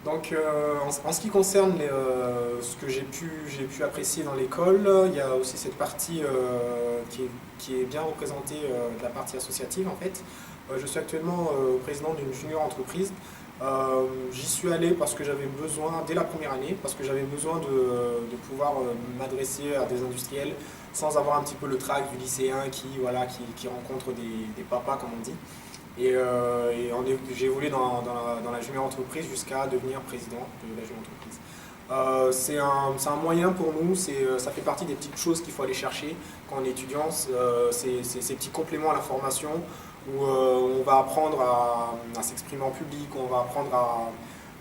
Donc, en ce qui concerne ce que j'ai pu apprécier dans l'école, il y a aussi cette partie qui est bien représentée de la partie associative en fait. Je suis actuellement président d'une junior entreprise. J'y suis allé parce que j'avais besoin, dès la première année, parce que j'avais besoin de pouvoir m'adresser à des industriels sans avoir un petit peu le trac du lycéen voilà, qui rencontre des papas, comme on dit. J'ai évolué dans la junior entreprise jusqu'à devenir président de la junior entreprise. C'est un moyen pour nous, ça fait partie des petites choses qu'il faut aller chercher quand on est étudiant, c'est ces petits compléments à la formation où on va apprendre à s'exprimer en public, on va apprendre à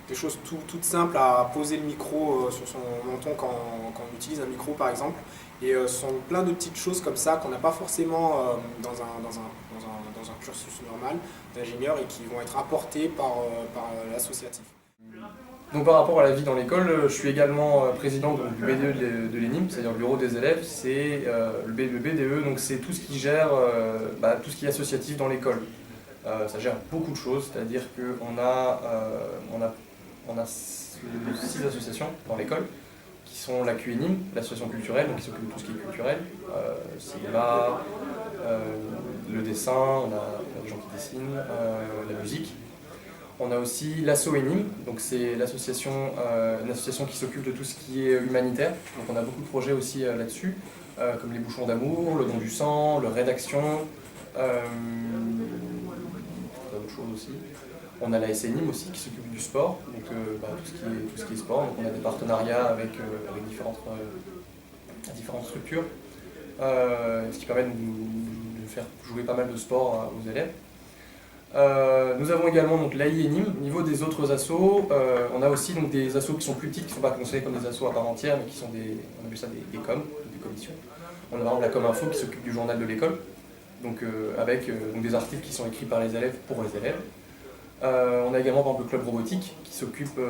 des choses toutes simples, à poser le micro sur son menton quand on utilise un micro par exemple. Et ce sont plein de petites choses comme ça qu'on n'a pas forcément dans un cursus normal d'ingénieur et qui vont être apportées par l'associatif. Donc par rapport à la vie dans l'école, je suis également président donc, du BDE de l'ENIM, c'est-à-dire le bureau des élèves. C'est le BDE, donc c'est tout ce qui gère tout ce qui est associatif dans l'école. Ça gère beaucoup de choses, c'est-à-dire qu'on a 6 associations dans l'école, qui sont la QENIM, l'association culturelle, donc qui s'occupe de tout ce qui est culturel, cinéma, le dessin, on a des gens qui dessinent, la musique. On a aussi l'ASSO-ENIM, donc c'est une association qui s'occupe de tout ce qui est humanitaire. Donc on a beaucoup de projets aussi là-dessus, comme les bouchons d'amour, le don du sang, le rédaction, d'autres choses aussi. On a la SNIM aussi qui s'occupe du sport, donc tout ce qui est sport. Donc on a des partenariats avec différentes structures, ce qui permet de faire jouer pas mal de sport aux élèves. Nous avons également l'AIENIM. Au niveau des autres assos, on a aussi donc, des assos qui sont plus petites, qui ne sont pas considérées comme des assos à part entière, mais qui sont on appelle ça des coms, des commissions. On a par exemple la Com Info qui s'occupe du journal de l'école, donc, avec donc, des articles qui sont écrits par les élèves pour les élèves. On a également par exemple le club robotique qui s'occupe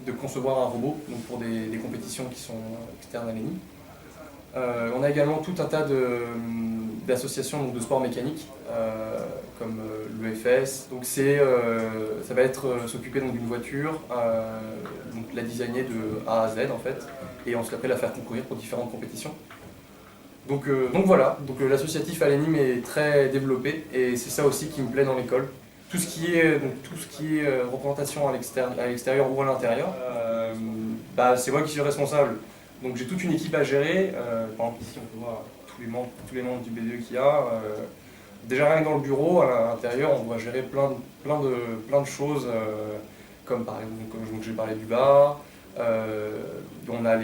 de concevoir un robot donc, pour des compétitions qui sont externes à l'ENI. On a également tout un tas d'associations de sport mécanique, comme l'EFS. Donc ça va être s'occuper d'une voiture, donc la designer de A à Z en fait, et on se l'appelle la faire concourir pour différentes compétitions. Donc voilà, l'associatif à l'ENIM est très développé et c'est ça aussi qui me plaît dans l'école. Tout ce qui est représentation à l'extérieur ou à l'intérieur, c'est moi qui suis responsable. Donc j'ai toute une équipe à gérer. Par exemple ici on peut voir tous les membres du BDE qu'il y a. Déjà rien que dans le bureau, à l'intérieur, on doit gérer plein de choses, comme par exemple comme j'ai parlé du bar, on a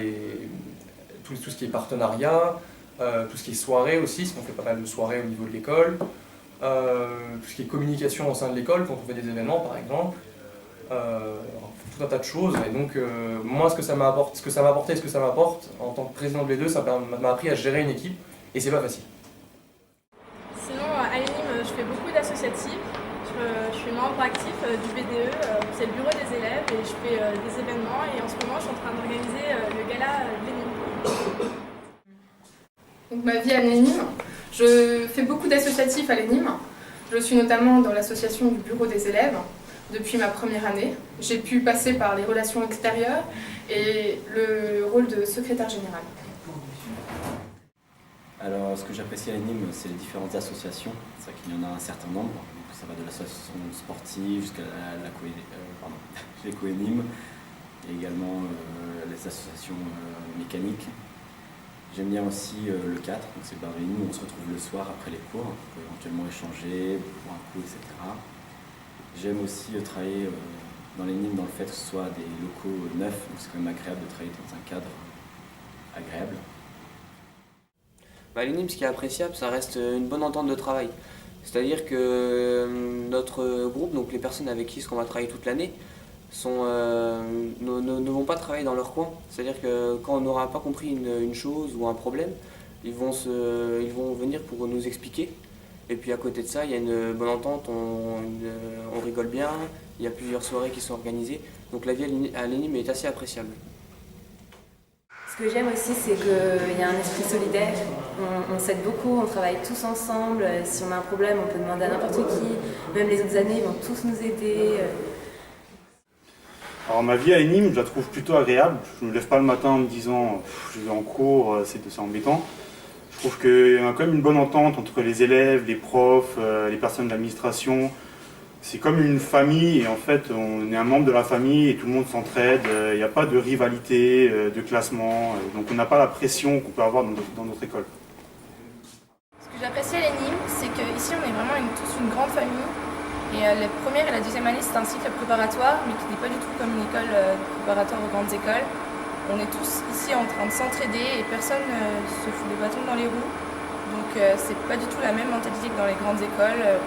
tout ce qui est partenariat, tout ce qui est soirée aussi, parce qu'on fait pas mal de soirées au niveau de l'école, tout ce qui est communication au sein de l'école, quand on fait des événements par exemple. Tout un tas de choses, et donc moi ce que ça m'a apporté et ce que ça m'apporte en tant que président de B2, ça m'a appris à gérer une équipe et c'est pas facile. Sinon à l'ENIM je fais beaucoup d'associatifs, je suis membre actif du BDE, c'est le bureau des élèves et je fais des événements et en ce moment je suis en train d'organiser le gala de l'ENIM. Donc ma vie à l'ENIM, je fais beaucoup d'associatifs à l'ENIM, je suis notamment dans l'association du bureau des élèves. Depuis ma première année, j'ai pu passer par les relations extérieures et le rôle de secrétaire général. Alors, ce que j'apprécie à l'ENIM, c'est les différentes associations. C'est vrai qu'il y en a un certain nombre. Donc, ça va de l'association sportive jusqu'à les co-ENIM et également les associations mécaniques. J'aime bien aussi le 4, donc c'est le bar de l'ENIM où on se retrouve le soir après les cours pour éventuellement échanger, boire un coup, etc. J'aime aussi travailler dans l'ENIM dans le fait que ce soit des locaux neufs, donc c'est quand même agréable de travailler dans un cadre agréable. À l'ENIM, ce qui est appréciable, ça reste une bonne entente de travail. C'est-à-dire que notre groupe, donc les personnes avec qui on va travailler toute l'année, ne vont pas travailler dans leur coin. C'est-à-dire que quand on n'aura pas compris une chose ou un problème, ils vont venir pour nous expliquer. Et puis à côté de ça, il y a une bonne entente, on rigole bien, il y a plusieurs soirées qui sont organisées. Donc la vie à l'ENIM est assez appréciable. Ce que j'aime aussi, c'est qu'il y a un esprit solidaire. On s'aide beaucoup, on travaille tous ensemble. Si on a un problème, on peut demander à n'importe qui. Même les autres années, ils vont tous nous aider. Alors ma vie à l'ENIM, je la trouve plutôt agréable. Je ne me lève pas le matin en me disant je vais en cours, c'est embêtant. Je trouve qu'il y a quand même une bonne entente entre les élèves, les profs, les personnes de l'administration. C'est comme une famille et en fait on est un membre de la famille et tout le monde s'entraide. Il n'y a pas de rivalité, de classement, donc on n'a pas la pression qu'on peut avoir dans notre école. Ce que j'apprécie à l'ENIM, c'est qu'ici on est vraiment tous une grande famille. Et la première et la deuxième année, c'est un cycle préparatoire, mais qui n'est pas du tout comme une école préparatoire aux grandes écoles. On est tous ici en train de s'entraider et personne ne se fout des bâtons dans les roues. Donc c'est pas du tout la même mentalité que dans les grandes écoles.